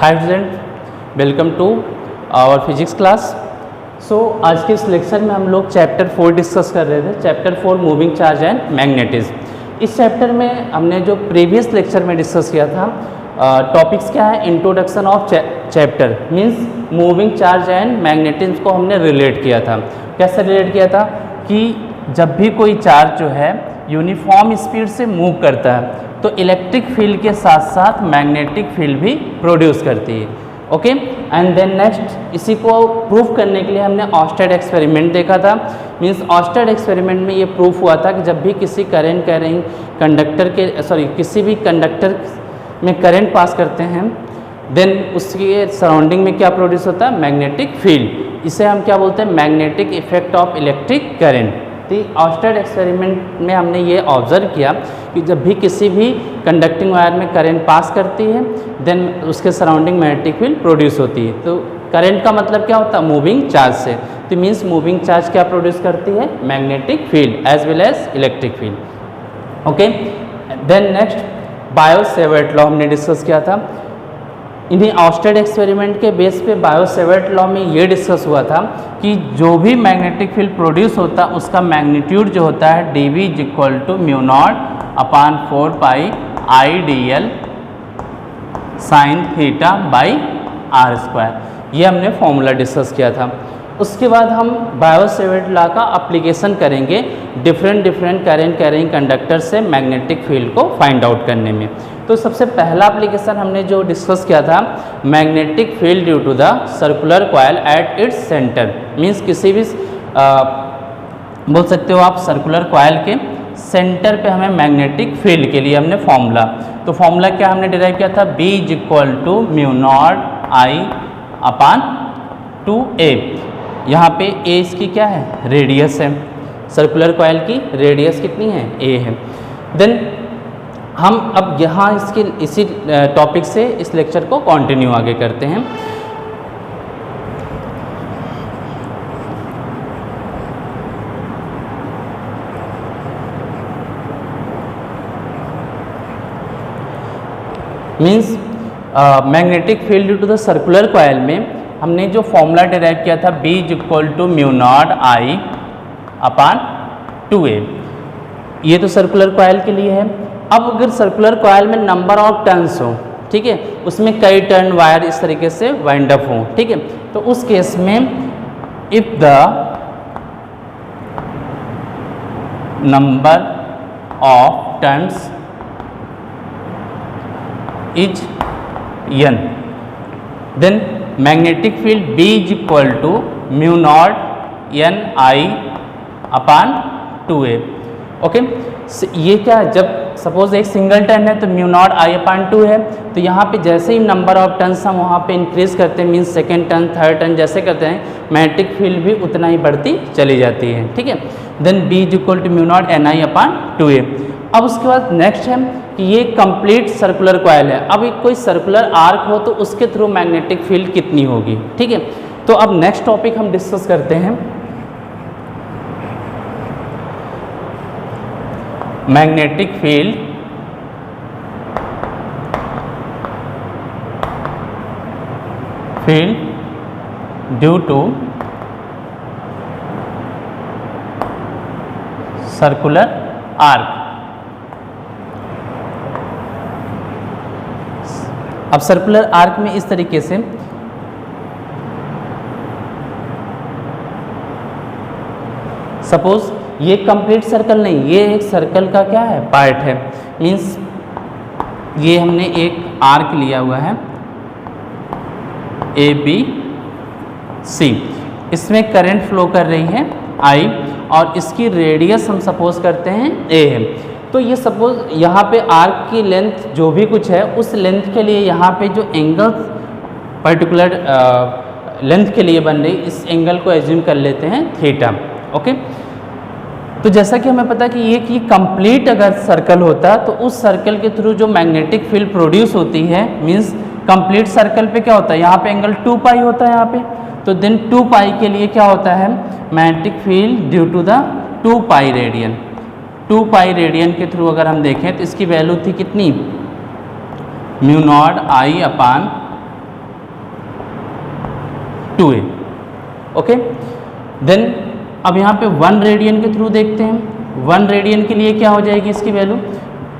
Hi student, welcome to our physics class. आज के इस लेक्चर में हम लोग चैप्टर 4 डिस्कस कर रहे थे। Chapter 4 moving charge and magnetism. इस चैप्टर में हमने जो प्रीवियस लेक्चर में डिस्कस किया था, टॉपिक्स क्या है, introduction of chapter means moving charge and magnetism को हमने रिलेट किया था। कैसे रिलेट किया था कि जब भी कोई चार्ज जो है यूनिफॉर्म स्पीड से मूव करता है तो इलेक्ट्रिक फील्ड के साथ साथ मैग्नेटिक फील्ड भी प्रोड्यूस करती है। ओके, एंड देन नेक्स्ट इसी को प्रूफ करने के लिए हमने ऑस्टेड एक्सपेरिमेंट देखा था। मींस ऑस्टेड एक्सपेरिमेंट में ये प्रूफ हुआ था कि जब भी किसी करंट कैरिंग कंडक्टर के किसी भी कंडक्टर में करंट पास करते हैं देन उसके सराउंडिंग में क्या प्रोड्यूस होता है, मैग्नेटिक फील्ड। इसे हम क्या बोलते हैं, magnetic effect of electric current. तो ऑस्टेड एक्सपेरिमेंट में हमने ये ऑब्जर्व किया कि जब भी किसी भी कंडक्टिंग वायर में करंट पास करती है देन उसके सराउंडिंग मैग्नेटिक फील्ड प्रोड्यूस होती है। तो करंट का मतलब क्या होता है, मूविंग चार्ज से। तो मीन्स मूविंग चार्ज क्या प्रोड्यूस करती है, magnetic field as well as electric field. Okay, then next Biot Savart law हमने डिस्कस किया था। इन्हीं ऑस्टेड एक्सपेरिमेंट के बेस पे बायो-सेवर्ट लॉ में ये डिस्कस हुआ था कि जो भी मैग्नेटिक फील्ड प्रोड्यूस होता है उसका मैग्नीट्यूड जो होता है dV = μ0/4 पाई IDL sin θ/r²। ये हमने फॉर्मूला डिस्कस किया था। उसके बाद हम बायो-सेवर्ट लॉ का एप्लीकेशन करेंगे डिफरेंट करंट कैरिंग कंडक्टर से मैग्नेटिक फील्ड को फाइंड आउट करने में। तो सबसे पहला एप्लीकेशन हमने जो डिस्कस किया था, magnetic field due to the circular coil at its centre. Means किसी भी बोल सकते हो आप सर्कुलर कॉइल के सेंटर पे हमें मैग्नेटिक फील्ड के लिए हमने फॉर्मूला, तो फॉर्मूला क्या हमने डिराइव किया था, B = μ0I/2a। यहाँ पे a इसकी क्या है, रेडियस है। सर्कुलर कॉइल की रेडियस कितनी है, a है। देन हम अब यहाँ इसी टॉपिक से इस लेक्चर को कंटिन्यू आगे करते हैं। Means magnetic field due to the circular coil में हमने जो फॉर्मूला डिराइव किया था B = μ0I/2a। ये तो सर्कुलर कॉइल के लिए है। अब अगर सर्कुलर कॉइल में नंबर ऑफ टर्न्स हो, ठीक है, उसमें कई टर्न वायर इस तरीके से वाइंड अप हो, ठीक है, तो उस केस में if the number of turns is n, then magnetic field B = μ0NI/2a। Okay, ये क्या, जब सपोज एक सिंगल टर्न है तो μ0I/2 है, तो यहाँ पे जैसे ही नंबर ऑफ टर्न्स हम वहाँ पे इंक्रीज करते हैं, means second turn third turn जैसे करते हैं, मैग्नेटिक फील्ड भी उतना ही बढ़ती चली जाती है, ठीक है। Then B = μ0NI/2a। अब उसके बाद नेक्स्ट है कि ये कंप्लीट सर्कुलर कॉइल है। अब एक कोई सर्कुलर आर्क हो तो उसके थ्रू मैग्नेटिक फील्ड कितनी होगी, ठीक है। तो अब नेक्स्ट टॉपिक हम डिस्कस करते हैं, magnetic field due to circular arc. अब सर्कुलर आर्क में इस तरीके से सपोज ये कंप्लीट सर्कल नहीं, ये एक सर्कल का क्या है, पार्ट है। मीन्स ये हमने एक आर्क लिया हुआ है ABC, इसमें करंट फ्लो कर रही है I और इसकी रेडियस हम सपोज करते हैं a है। तो ये सपोज यहाँ पे आर्क की लेंथ जो भी कुछ है उस लेंथ के लिए यहाँ पे जो एंगल पर्टिकुलर लेंथ के लिए बन रही, इस एंगल को एज्यूम कर लेते हैं थीटा। ओके, तो जैसा कि हमें पता है कि ये कंप्लीट अगर सर्कल होता तो उस सर्कल के थ्रू जो मैग्नेटिक फील्ड प्रोड्यूस होती है, मीन्स कंप्लीट सर्कल पे क्या होता है, यहाँ पे एंगल 2π होता है यहाँ पे, तो देन 2π के लिए क्या होता है, magnetic field due to the 2π radian. 2π radian के थ्रू अगर हम देखें तो इसकी वैल्यू थी कितनी, μ0I/2 2a। ओके, देन अब यहाँ पे 1 रेडियन के थ्रू देखते हैं। 1 रेडियन के लिए क्या हो जाएगी इसकी वैल्यू,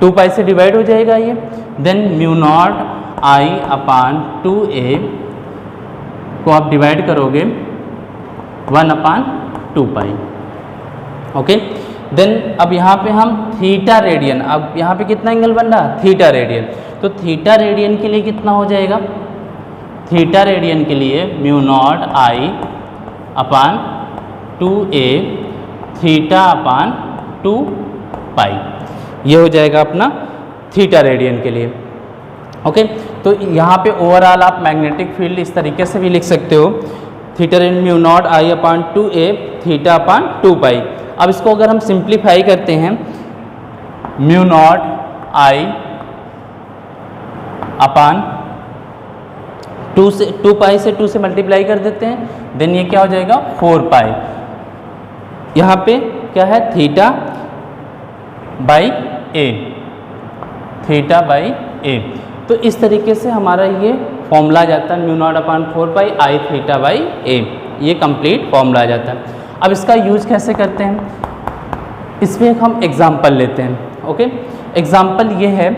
2 पाई से डिवाइड हो जाएगा ये। Then mu naught I upon 2a को आप डिवाइड करोगे 1 अपान 2 पाई। ओके, देन अब यहाँ पे हम थीटा रेडियन, अब यहाँ पे कितना एंगल बन रहा, थीटा रेडियन, तो थीटा रेडियन के लिए कितना हो जाएगा, थीटा रेडियन के लिए mu naught I upon 2a theta upon 2 पाई, ये हो जाएगा अपना थीटा रेडियन के लिए। ओके, तो यहाँ पे ओवरऑल आप मैग्नेटिक फील्ड इस तरीके से भी लिख सकते हो, theta radian mu naught I upon 2a theta upon 2 पाई। अब इसको अगर हम सिंप्लीफाई करते हैं, म्यू नॉट आई अपान 2 पाई से 2 से मल्टीप्लाई कर देते हैं, देन ये क्या हो जाएगा 4 पाई। यहाँ पे क्या है, theta by A, theta by A. तो इस तरीके से हमारा ये फॉर्मूला आ जाता है, mu naught upon 4 pi I theta by A, ये कंप्लीट फॉर्मूला आ जाता है। अब इसका यूज कैसे करते हैं, इसमें हम एग्जाम्पल लेते हैं। ओके, एग्जाम्पल ये है,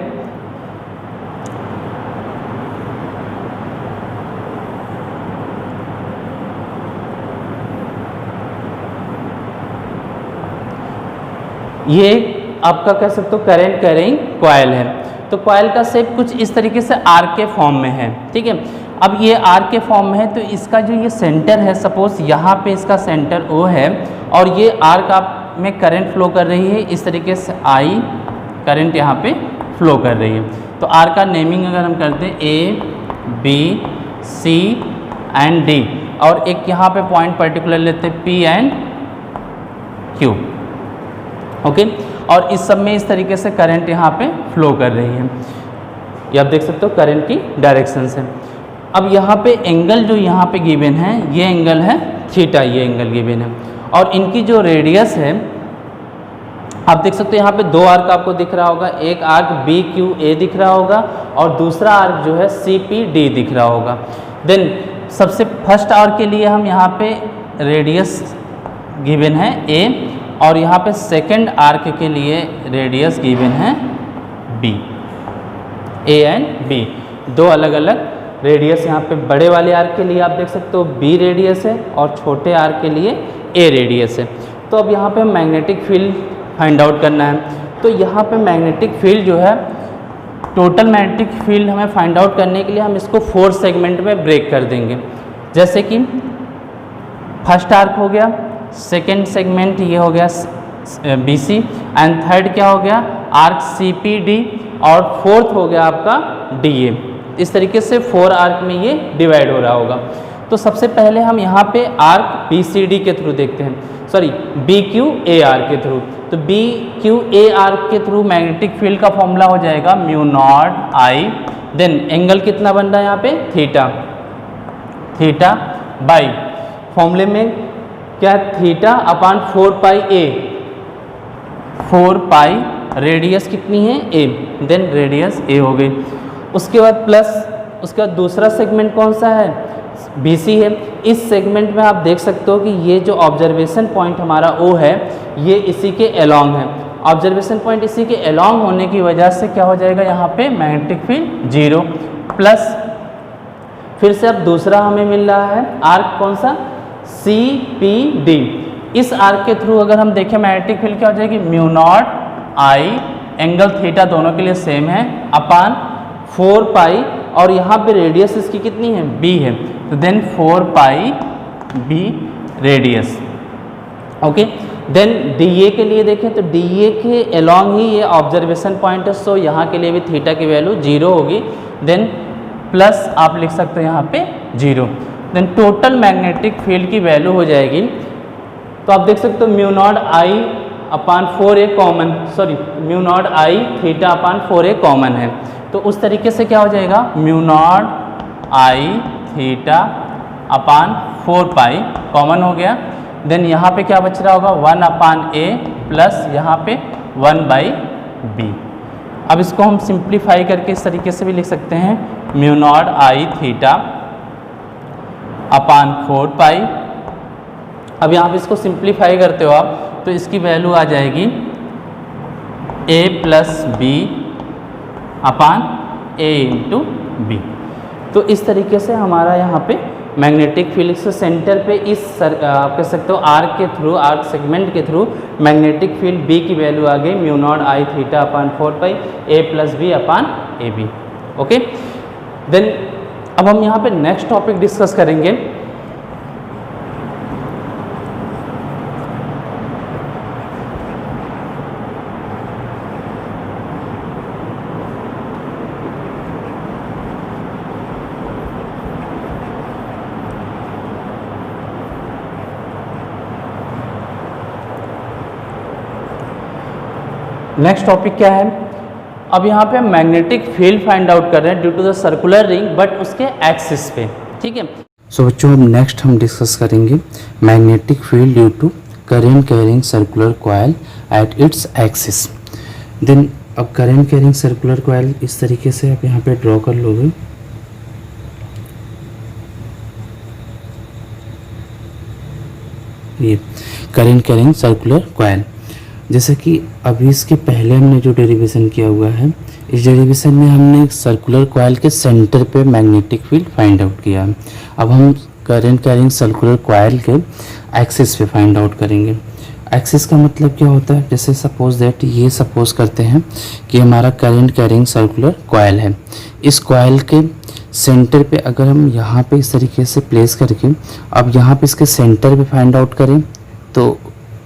ये आपका कह सकते हो करंट कैरिंग कॉइल है। तो कॉइल का शेप कुछ इस तरीके से आर्क के फॉर्म में है, ठीक है। अब ये आर्क के फॉर्म में है, तो इसका जो ये सेंटर है, सपोज यहाँ पे इसका सेंटर O है और ये आर्क आप में करंट फ्लो कर रही है, इस तरीके से I करंट यहाँ पे फ्लो कर रही है। तो आर्क का नेमिंग अगर हम करते हैं A, B, C and D, और एक यहाँ पे पॉइंट पर्टिकुलर लेते हैं P एंड Q। ओके, और इस सब में इस तरीके से करंट यहाँ पे फ्लो कर रही है, ये आप देख सकते हो करंट की डायरेक्शन से। अब यहाँ पे एंगल जो यहाँ पे गिवन है, ये एंगल है थीटा, ये एंगल गिवन है, और इनकी जो रेडियस है आप देख सकते हो यहाँ पे 2 आर्क आपको दिख रहा होगा, एक आर्क BQA दिख रहा होगा और दूसरा आर्क जो है CPD दिख रहा होगा। देन सबसे फर्स्ट आर्क के लिए हम यहाँ पे रेडियस गिवन है A, और यहाँ पे सेकंड आर्क के लिए रेडियस गिवन है B, A एंड B, 2 अलग अलग रेडियस यहाँ पे बड़े वाले आर्क के लिए आप देख सकते हो B रेडियस है और छोटे आर्क के लिए A रेडियस है। तो अब यहाँ पे मैग्नेटिक फील्ड फाइंड आउट करना है। तो यहाँ पे मैग्नेटिक फील्ड जो है, टोटल मैग्नेटिक फील्ड हमें फाइंड आउट करने के लिए हम इसको 4 सेगमेंट में ब्रेक कर देंगे। जैसे कि फर्स्ट आर्क हो गया, सेकेंड सेगमेंट ये हो गया BC, एंड थर्ड क्या हो गया आर्क CPD, और फोर्थ हो गया आपका DA। इस तरीके से 4 आर्क में ये डिवाइड हो रहा होगा। तो सबसे पहले हम यहाँ पे आर्क BCD के थ्रू देखते हैं, सॉरी BQAR के थ्रू। तो BQAR के थ्रू मैग्नेटिक फील्ड का फॉर्मूला हो जाएगा म्यू नॉट आई, देन एंगल कितना बन रहा है यहाँ पे थीटा, थीटा बाई फॉर्मूले में क्या, theta upon 4 pi A, 4 pi radius कितनी है A, देन रेडियस A हो गई। उसके बाद प्लस, उसका दूसरा सेगमेंट कौन सा है, BC है। इस सेगमेंट में आप देख सकते हो कि ये जो ऑब्जर्वेशन पॉइंट हमारा O है, ये इसी के अलोंग है। ऑब्जर्वेशन पॉइंट इसी के अलोंग होने की वजह से क्या हो जाएगा यहाँ पे मैग्नेटिक फील्ड 0, प्लस फिर से अब दूसरा हमें मिल रहा है आर्क कौन सा, CPD। इस आर्क के थ्रू अगर हम देखें मैग्नेटिक फील्ड क्या हो जाएगी, म्यू नॉट आई, एंगल थीटा दोनों के लिए सेम है, अपान 4 पाई, और यहाँ पे रेडियस इसकी कितनी है B है, तो then 4 pi B radius. Okay, then DA के लिए देखें तो DA के अलोंग ही ये ऑब्जर्वेशन पॉइंट है, सो यहाँ के लिए भी थीटा की वैल्यू 0 होगी, देन प्लस आप लिख सकते हो यहाँ पे 0। देन टोटल मैग्नेटिक फील्ड की वैल्यू हो जाएगी, तो आप देख सकते हो mu naught I upon 4A common, sorry mu naught I theta upon 4A common है। तो उस तरीके से क्या हो जाएगा, mu naught I theta upon 4 pi common हो गया। देन यहाँ पे क्या बच रहा होगा, 1 अपान A प्लस यहाँ पे 1 बाई B। अब इसको हम सिंप्लीफाई करके इस तरीके से भी लिख सकते हैं, mu naught I theta upon 4 पाई। अब यहाँ पे इसको सिंप्लीफाई करते हो आप तो इसकी वैल्यू आ जाएगी a plus B upon a into B. तो इस तरीके से हमारा यहाँ पे मैग्नेटिक फील्ड से सेंटर पे इस आप कह सकते हो आर्क के थ्रू, आर्क सेगमेंट के थ्रू मैग्नेटिक फील्ड B की वैल्यू आ गई mu naught I theta upon 4 pi a plus B upon A B. Okay, then अब हम यहाँ पे नेक्स्ट टॉपिक डिस्कस करेंगे। नेक्स्ट टॉपिक क्या है? अब यहाँ पे हम मैग्नेटिक फील्ड फाइंड आउट कर रहे हैं due to the circular ring but उसके एक्सिस पे। ठीक है, सो बच्चों अब नेक्स्ट हम डिस्कस करेंगे magnetic field due to current carrying circular coil at its axis. Then अब करंट कैरिंग सर्कुलर कॉइल इस तरीके से आप यहाँ पे ड्रॉ कर लोगे। ये करंट कैरिंग सर्कुलर कॉइल, जैसे कि अभी इसके पहले हमने जो डेरिवेशन किया हुआ है, इस डेरिवेशन में हमने सर्कुलर कॉइल के सेंटर पे मैग्नेटिक फील्ड फाइंड आउट किया। अब हम करंट कैरिंग सर्कुलर कॉइल के एक्सिस पे फाइंड आउट करेंगे। एक्सिस का मतलब क्या होता है? जैसे सपोज दैट ये सपोज करते हैं कि हमारा करंट कैरिंग सर्कुलर कॉइल है। इस कॉइल के सेंटर पे अगर हम यहाँ पे इस तरीके से प्लेस करके अब यहाँ पे इसके सेंटर पे फाइंड आउट करें तो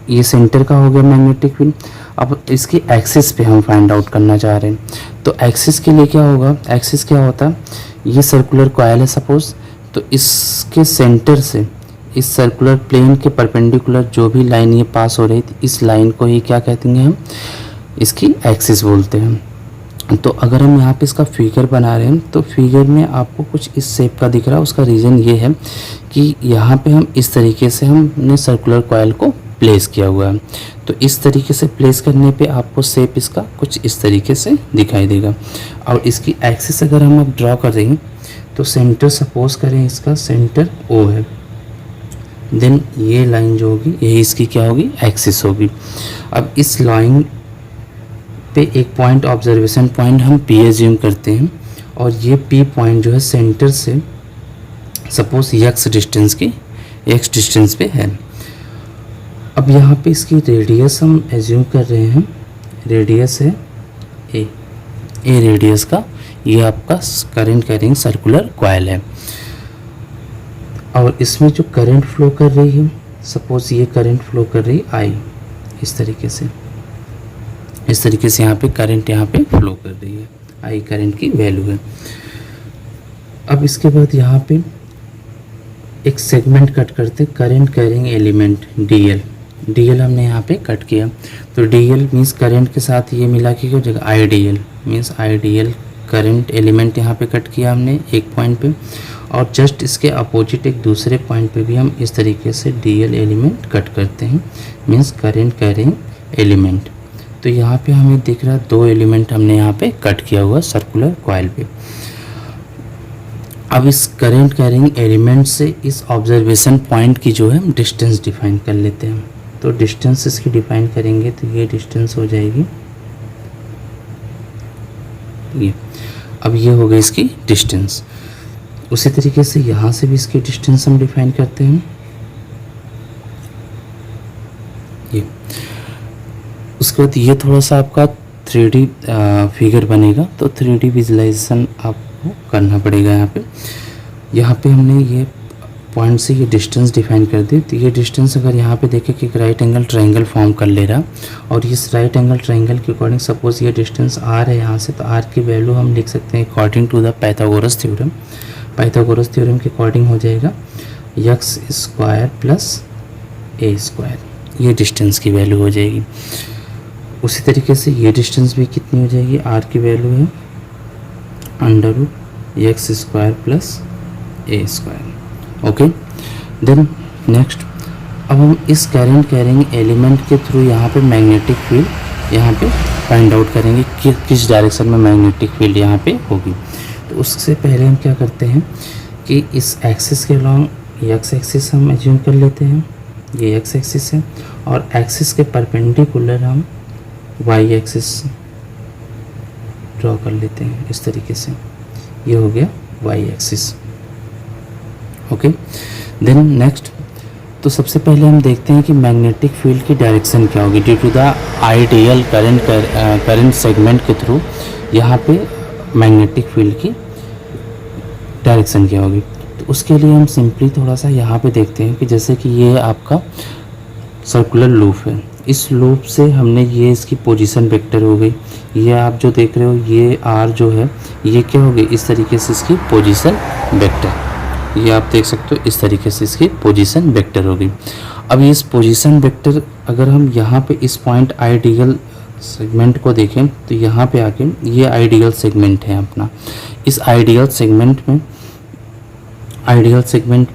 ये सेंटर का हो गया मैग्नेटिक फील्ड। अब इसकी एक्सिस पे हम फाइंड आउट करना चाह रहे हैं तो एक्सिस के लिए क्या होगा? एक्सिस क्या होता है? ये सर्कुलर कॉइल है सपोज, तो इसके सेंटर से इस सर्कुलर प्लेन के परपेंडिकुलर जो भी लाइन ये पास हो रही थी, इस लाइन को ही क्या कहते हैं हम? इसकी एक्सिस बोलते हैं। तो अगर हम यहाँ पे इसका फिगर बना रहे हैं तो फिगर में आपको कुछ इस शेप का दिख रहा है। उसका रीज़न ये है कि यहाँ पे हम इस तरीके से हमने सर्कुलर कॉइल को प्लेस किया हुआ है। तो इस तरीके से प्लेस करने पे आपको शेप इसका कुछ इस तरीके से दिखाई देगा। और इसकी एक्सिस अगर हम अब ड्रॉ कर रहे हैं तो सेंटर सपोज करें इसका सेंटर O है, देन ये लाइन जो होगी यही इसकी क्या होगी? एक्सिस होगी। अब इस लाइन पे एक पॉइंट ऑब्जर्वेशन पॉइंट हम P एज्यूम करते हैं और ये P पॉइंट जो है सेंटर से सपोज x डिस्टेंस पे है। अब यहाँ पे इसकी रेडियस हम एज्यूम कर रहे हैं, रेडियस है a रेडियस का ये आपका करंट कैरिंग सर्कुलर कॉइल है। और इसमें जो करंट फ्लो कर रही है, सपोज ये करंट फ्लो कर रही है I, इस तरीके से यहाँ पे करंट यहाँ पे फ्लो कर रही है, I करंट की वैल्यू है। अब इसके बाद यहाँ पे एक सेगमेंट कट करते करंट कैरिंग एलिमेंट DL हमने यहाँ पे कट किया। तो DL मीन्स करंट के साथ ये मिला के हो जाएगा IDL means IDL current element यहाँ पे कट किया हमने एक पॉइंट पे। और जस्ट इसके अपोजिट एक दूसरे पॉइंट पे भी हम इस तरीके से DL एलिमेंट कट करते हैं मीन्स करंट कैरिंग एलिमेंट। तो यहाँ पे हमें दिख रहा है 2 एलिमेंट हमने यहाँ पे कट किया हुआ सर्कुलर कॉइल पे। अब इस करंट कैरिंग एलिमेंट से इस ऑब्जर्वेशन पॉइंट की जो है डिस्टेंस डिफाइन कर लेते हैं। तो डिस्टेंस इसकी डिफाइन करेंगे तो ये डिस्टेंस हो जाएगी ये। अब ये हो गई इसकी डिस्टेंस। उसी तरीके से यहाँ से भी इसकी डिस्टेंस हम डिफाइन करते हैं ये। उसके बाद ये थोड़ा सा आपका 3D फिगर बनेगा तो 3D विजुलाइजेशन आपको करना पड़ेगा। यहाँ पे हमने ये पॉइंट से ये डिस्टेंस डिफाइन कर दी। तो ये डिस्टेंस अगर यहाँ पे देखें कि एक राइट एंगल ट्रायंगल फॉर्म कर ले रहा और इस राइट एंगल ट्रायंगल के अकॉर्डिंग सपोज ये डिस्टेंस R है यहाँ से, तो R की वैल्यू हम लिख सकते हैं according to the Pythagoras theorem. Pythagoras theorem के अकॉर्डिंग हो जाएगा x square plus a square, ये डिस्टेंस की वैल्यू हो जाएगी। उसी तरीके से ये डिस्टेंस भी कितनी हो जाएगी? R की वैल्यू है √x square plus a square. Okay, then next अब हम इस करंट कैरिंग एलिमेंट के थ्रू यहाँ पे मैग्नेटिक फील्ड यहाँ पे फाइंड आउट करेंगे कि किस डायरेक्शन में मैग्नेटिक फील्ड यहाँ पे होगी। तो उससे पहले हम क्या करते हैं कि इस एक्सिस के अलॉन्ग एक्स एक्सिस हम एज्यूम कर लेते हैं, ये एक्स एक्सिस है, और एक्सिस के परपेंडिकुलर हम वाई एक्सिस ड्रॉ कर लेते हैं इस तरीके से, ये हो गया Y axis. Okay, then next, तो सबसे पहले हम देखते हैं कि मैग्नेटिक फील्ड की डायरेक्शन क्या होगी due to the ideal current segment के थ्रू। यहाँ पे मैग्नेटिक फील्ड की डायरेक्शन क्या होगी, तो उसके लिए हम सिंपली थोड़ा सा यहाँ पे देखते हैं कि जैसे कि ये आपका सर्कुलर लूप है, इस लूप से हमने ये इसकी पोजीशन वेक्टर हो गई, ये आप जो देख रहे हो ये आर जो है ये क्या हो गई, इस तरीके से इसकी पोजीशन वेक्टर, ये आप देख सकते हो इस तरीके से इसकी पोजीशन वेक्टर हो गई। अब इस पोजीशन वेक्टर अगर हम यहाँ पे इस पॉइंट आइडियल सेगमेंट को देखें तो यहाँ पे आके ये आइडियल सेगमेंट है अपना, इस आइडियल सेगमेंट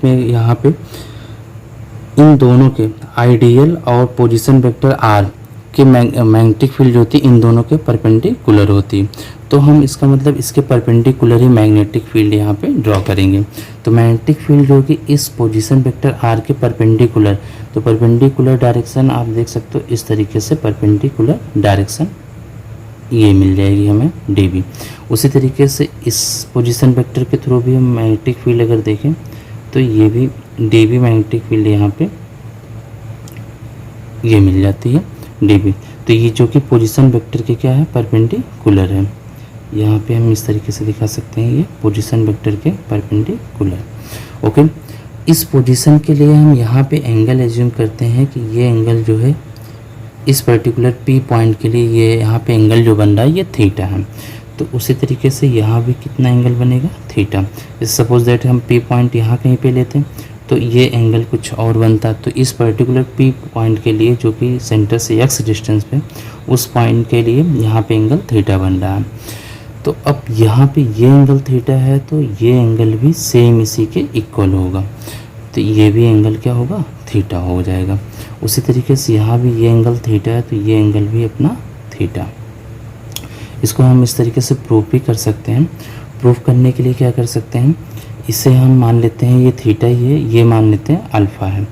में यहाँ पे इन दोनों के आइडियल और पोजीशन वेक्टर आर के मैग्नेटिक फील्ड जो होती है इन दोनों के परपेंडिकुलर होती है, तो हम इसका मतलब इसके परपेंडिकुलर ही मैग्नेटिक फील्ड यहाँ पे ड्रॉ करेंगे। तो मैग्नेटिक फील्ड जो कि इस पोजीशन वेक्टर आर के परपेंडिकुलर, तो परपेंडिकुलर डायरेक्शन आप देख सकते हो इस तरीके से परपेंडिकुलर डायरेक्शन ये मिल जाएगी हमें dB। उसी तरीके से इस पोजीशन वेक्टर के थ्रू भी हम मैग्नेटिक फील्ड अगर देखें तो ये भी dB मैग्नेटिक फील्ड यहाँ पे ये मिल जाती है dB। तो ये जो कि पोजीशन वेक्टर के क्या है, परपेंडिकुलर है, यहाँ पे हम इस तरीके से दिखा सकते हैं ये पोजीशन वेक्टर के परपेंडिकुलर। ओके, इस पोजीशन के लिए हम यहाँ पे एंगल एज्यूम करते हैं कि ये एंगल जो है इस पर्टिकुलर P पॉइंट के लिए ये यहाँ पे एंगल जो बन रहा है ये थीटा है, तो उसी तरीके से यहाँ भी कितना एंगल बनेगा, थीटा। सपोज दैट हम P पॉइंट यहाँ कहीं पे लेते हैं तो ये एंगल कुछ और बनता, तो इस पर्टिकुलर P पॉइंट के लिए जो कि सेंटर से x डिस्टेंस पे उस पॉइंट के लिए यहाँ पे एंगल थीटा बन रहा है। तो अब यहाँ पे ये एंगल थीटा है तो ये एंगल भी सेम इसी के इक्वल होगा, तो ये भी एंगल क्या होगा, थीटा हो जाएगा। उसी तरीके से यहाँ भी ये एंगल थीटा है तो ये एंगल भी अपना थीटा। इसको हम इस तरीके से प्रूफ भी कर सकते हैं। प्रूफ करने के लिए क्या कर सकते हैं, इसे हम मान लेते हैं ये थीटा ही है, ये मान लेते हैं अल्फ़ा है,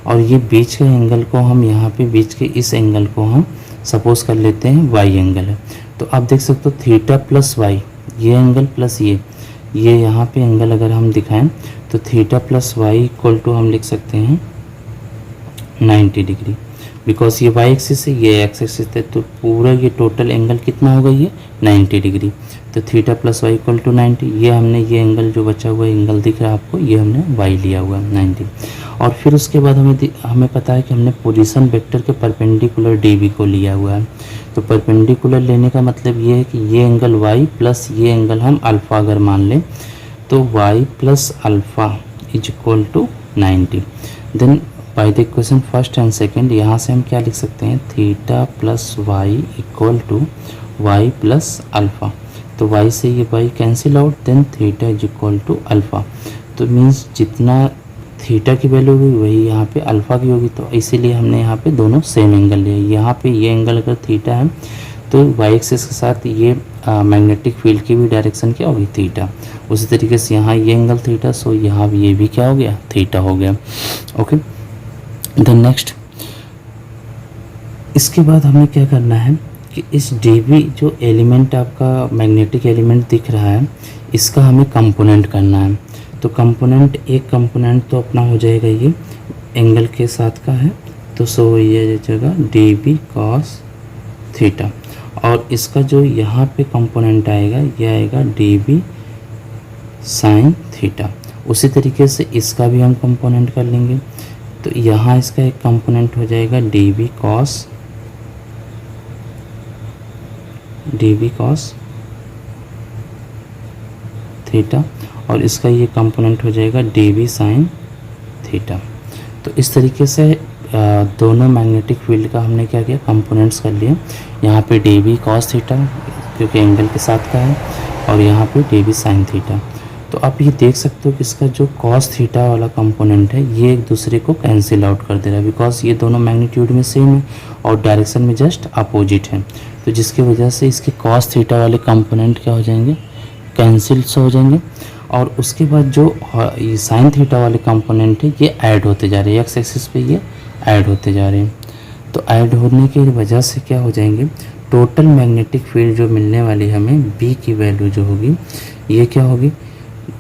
और ये बीच के एंगल को हम यहाँ पे बीच के इस एंगल को हम सपोज कर लेते हैं वाई एंगल है। तो आप देख सकते हो थीटा प्लस वाई, ये एंगल प्लस ये यहाँ पे एंगल अगर हम दिखाएं तो theta plus Y equal to हम लिख सकते हैं 90 डिग्री, बिकॉज ये वाई एक्सिस है ये एक्स एक्सिस है, तो पूरा ये टोटल एंगल कितना होगा, ये 90 डिग्री। तो theta plus Y equal to 90, ये हमने ये एंगल जो बचा हुआ एंगल दिख रहा है आपको, ये हमने वाई लिया हुआ 90। और फिर उसके बाद हमें पता है कि हमने पोजीशन वेक्टर के परपेंडिकुलर dB को लिया हुआ है। तो परपेंडिकुलर लेने का मतलब ये है कि ये एंगल y प्लस ये एंगल हम अल्फ़ा अगर मान लें तो y plus alpha is equal to 90। Then by the equation first and second यहाँ से हम क्या लिख सकते हैं, theta plus Y equal to Y plus alpha. तो y से ये y cancel out, then theta is equal to alpha. तो मीन्स जितना थीटा की वैल्यू होगी वही यहाँ पे अल्फ़ा की होगी, तो इसीलिए हमने यहाँ पे दोनों सेम एंगल लिए। यहाँ पे ये एंगल अगर थीटा है तो वाई एक्सिस के साथ ये मैग्नेटिक फील्ड की भी डायरेक्शन क्या होगी, थीटा। उसी तरीके से यहाँ ये एंगल थीटा, सो यहाँ ये भी क्या हो गया, थीटा हो गया। ओके, देन नेक्स्ट इसके बाद हमें क्या करना है कि इस dB जो एलिमेंट आपका मैग्नेटिक एलिमेंट दिख रहा है इसका हमें कंपोनेंट करना है। तो कंपोनेंट, एक कंपोनेंट तो अपना हो जाएगा ये एंगल के साथ का है, तो सो ये जगह dB cos थीटा, और इसका जो यहाँ पे कंपोनेंट आएगा ये आएगा dB sin थीटा। उसी तरीके से इसका भी हम कंपोनेंट कर लेंगे, तो यहाँ इसका एक कंपोनेंट हो जाएगा dB cos थीटा, और इसका ये कंपोनेंट हो जाएगा dB sin थीटा। तो इस तरीके से दोनों मैग्नेटिक फील्ड का हमने क्या किया, कंपोनेंट्स कर लिए। यहाँ पे dB cos थीटा क्योंकि एंगल के साथ का है, और यहाँ पे dB sin थीटा। तो आप ये देख सकते हो कि इसका जो cos थीटा वाला कंपोनेंट है ये एक दूसरे को कैंसिल आउट कर दे रहा है, बिकॉज ये दोनों मैग्नीट्यूड में सेम है और डायरेक्शन में जस्ट अपोजिट है। तो जिसकी वजह से इसके cos थीटा वाले कंपोनेंट क्या हो जाएंगे, कैंसिल्स हो जाएंगे, और उसके बाद जो ये साइन थीटा वाले कंपोनेंट है ये ऐड होते जा रहे हैं, एक्स एक्सिस पे ये ऐड होते जा रहे हैं। तो ऐड होने की वजह से क्या हो जाएंगे, टोटल मैग्नेटिक फील्ड जो मिलने वाली है हमें बी की वैल्यू जो होगी ये क्या होगी,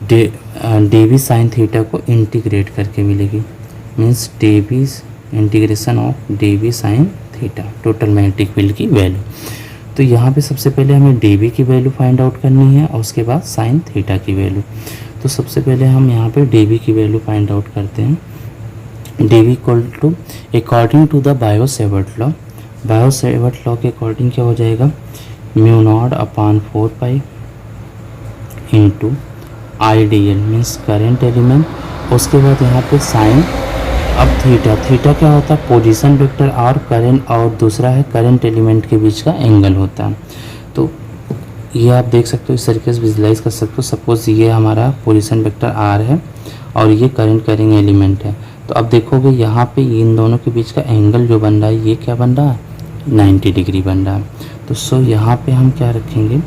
डी बी साइन थीटा को इंटीग्रेट करके मिलेगी, means D B integration of D B sine theta, total magnetic field की वैल्यू। तो यहाँ पे सबसे पहले हमें डी बी की वैल्यू फाइंड आउट करनी है और उसके बाद साइन थीटा की वैल्यू। तो सबसे पहले हम यहाँ पे डी बी की वैल्यू फाइंड आउट करते हैं। D B equal to according to the Biot Savart law, Biot Savart law के अकॉर्डिंग क्या हो जाएगा, mu naught upon 4 pi into I D L means current element. उसके बाद यहाँ पे साइन, अब थीटा, थीटा क्या होता है, पोजीशन वेक्टर और करंट, और दूसरा है करंट एलिमेंट के बीच का एंगल होता है। तो ये आप देख सकते हो, इस तरीके से विजुलाइज कर सकते हो। सपोज ये हमारा पोजीशन वेक्टर आर है और ये करंट कैरिंग एलिमेंट है। तो अब देखोगे यहाँ पे इन दोनों के बीच का एंगल जो बन रहा है ये क्या बन रहा है, 90 डिग्री बन रहा है। तो सो यहाँ पे हम क्या रखेंगे,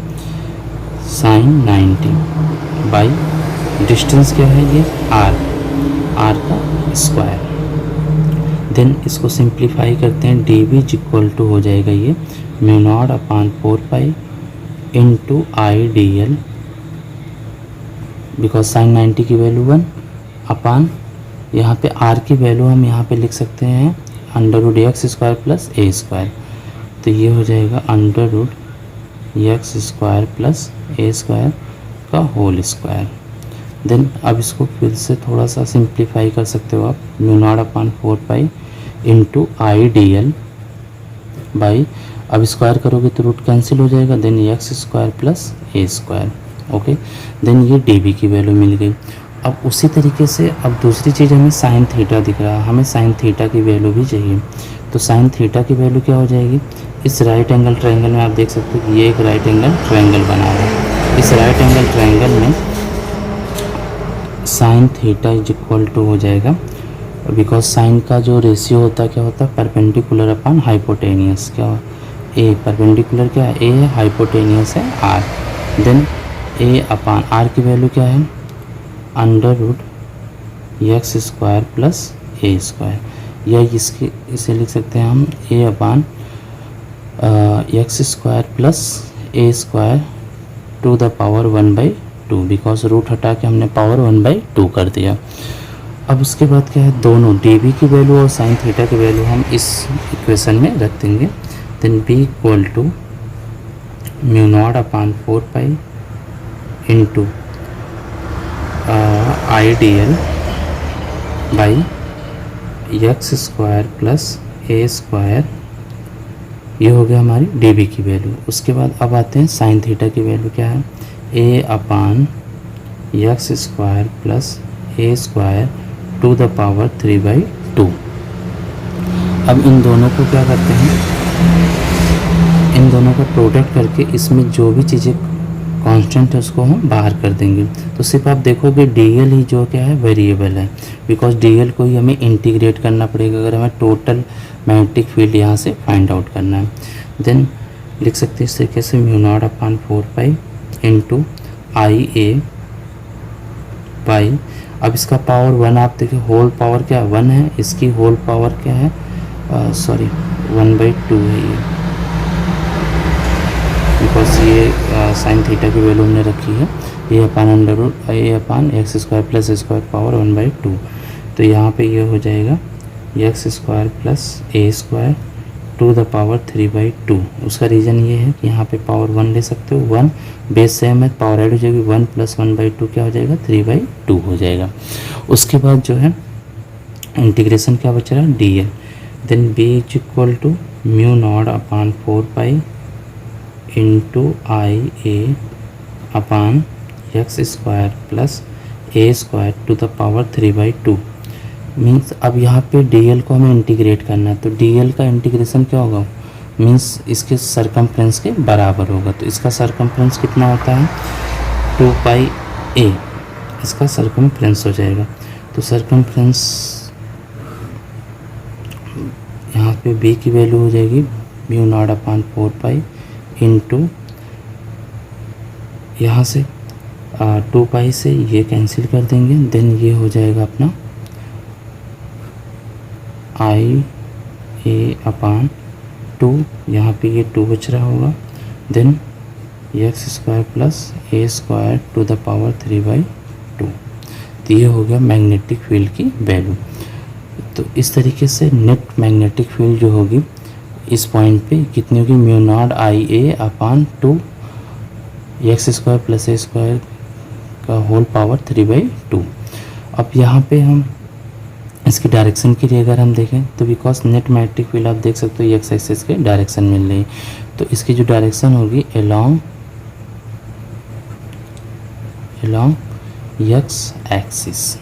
साइन 90 बाई डिस्टेंस क्या है ये आर, आर का स्क्वायर। देन इसको सिंप्लीफाई करते हैं, डी बी इक्वल टू हो जाएगा ये mu naught upon 4 pi into I D L, because sign 90 की वैल्यू 1 अपॉन यहाँ पे आर की वैल्यू हम यहाँ पे लिख सकते हैं under root X square plus A square. तो ये हो जाएगा under root X square plus A square का होल स्क्वायर। देन अब इसको फिर से थोड़ा सा सिंप्लीफाई कर सकते हो आप, mu naught upon 4 pi into I D L by, अब स्क्वायर करोगे तो रूट कैंसिल हो जाएगा, then X square plus A square. Okay, then ये डी बी की वैल्यू मिल गई। अब उसी तरीके से अब दूसरी चीज़ हमें साइन थीटा दिख रहा है, हमें साइन थीटा की वैल्यू भी चाहिए। तो साइन थीटा की वैल्यू क्या हो जाएगी, इस राइट एंगल ट्रायंगल में आप देख सकते हो कि ये एक राइट एंगल ट्रायंगल बना हुआ है। इस राइट एंगल ट्रायंगल में sine theta is equal to हो जाएगा, बिकॉज साइन का जो रेशियो होता है क्या होता है, परपेंडिकुलर अपॉन हाइपोटेनियस। क्या ए परपेंडिकुलर क्या है, ए है, हाइपोटेनियस है R. Then A upon R की वैल्यू क्या है, under root X square plus A square, या इसके इसे लिख सकते हैं हम A upon X square plus A square to the power 1/2, because root हटा के हमने पावर 1/2 कर दिया। अब उसके बाद क्या है, दोनों डी बी की वैल्यू और साइन थीटा की वैल्यू हम इस इक्वेशन में रख देंगे। Then B equal to mu naught upon 4 pi into I D L by X square plus A square, ये हो गया हमारी डी बी की वैल्यू। उसके बाद अब आते हैं साइन थीटा की वैल्यू क्या है, A upon X square plus A square to the power 3/2। अब इन दोनों को क्या करते हैं, इन दोनों का प्रोडक्ट करके इसमें जो भी चीज़ें कांस्टेंट है उसको हम बाहर कर देंगे। तो सिर्फ आप देखोगे डी एल ही जो क्या है वेरिएबल है, बिकॉज डी एल को ही हमें इंटीग्रेट करना पड़ेगा अगर हमें टोटल मैग्नेटिक फील्ड यहाँ से फाइंड आउट करना है। देन लिख सकते हैं इस तरीके से mu naught upon 4 pi into I A pi, अब इसका पावर 1 आप देखिए, होल पावर क्या 1 है, इसकी होल पावर क्या है, सॉरी 1/2 है ये, बिकॉज ये साइन थीटा की वैल्यू हमने रखी है, ये upon under root A upon X square plus square power 1/2। तो यहाँ पे ये हो जाएगा X square plus A square to the power 3/2। उसका रीज़न ये है कि यहाँ पे पावर 1 ले सकते हो, 1 बेस सेम है, पावर ऐड हो जाएगी, 1 + 1/2 क्या हो जाएगा 3/2 हो जाएगा। उसके बाद जो है इंटीग्रेशन क्या बच रहा है D L, then B is equal to mu naught upon 4 pi into I A upon X square plus A square to the power 3/2। Means अब यहाँ पे डी एल को हमें इंटीग्रेट करना है, तो डी एल का इंटीग्रेशन क्या होगा, मीन्स इसके सरकमफ्रेंस के बराबर होगा। तो इसका सरकमफ्रेंस कितना होता है 2 पाई ए, इसका सरकमफ्रेंस हो जाएगा। तो सरकमफ्रेंस यहाँ पे बी की वैल्यू हो जाएगी mu naught upon 4 pi into यहाँ से 2 पाई से ये कैंसिल कर देंगे, देन ये हो जाएगा अपना आई ए अपान 2, यहाँ पे ये 2 बच रहा होगा, then X square plus A square to the power 3/2। तो ये हो गया मैग्नेटिक फील्ड की वैल्यू। तो इस तरीके से नेट मैग्नेटिक फील्ड जो होगी इस पॉइंट पे कितनी होगी, mu naught I A upon 2 x square plus A square का होल पावर 3/2। अब यहाँ पे हम इसकी डायरेक्शन के लिए अगर हम देखें तो बिकॉज नेट मैग्नेटिक फील्ड आप देख सकते हो एक्स एक्सिस के डायरेक्शन मिल रही है, तो इसकी जो डायरेक्शन होगी अलोंग एक्स एक्सिस।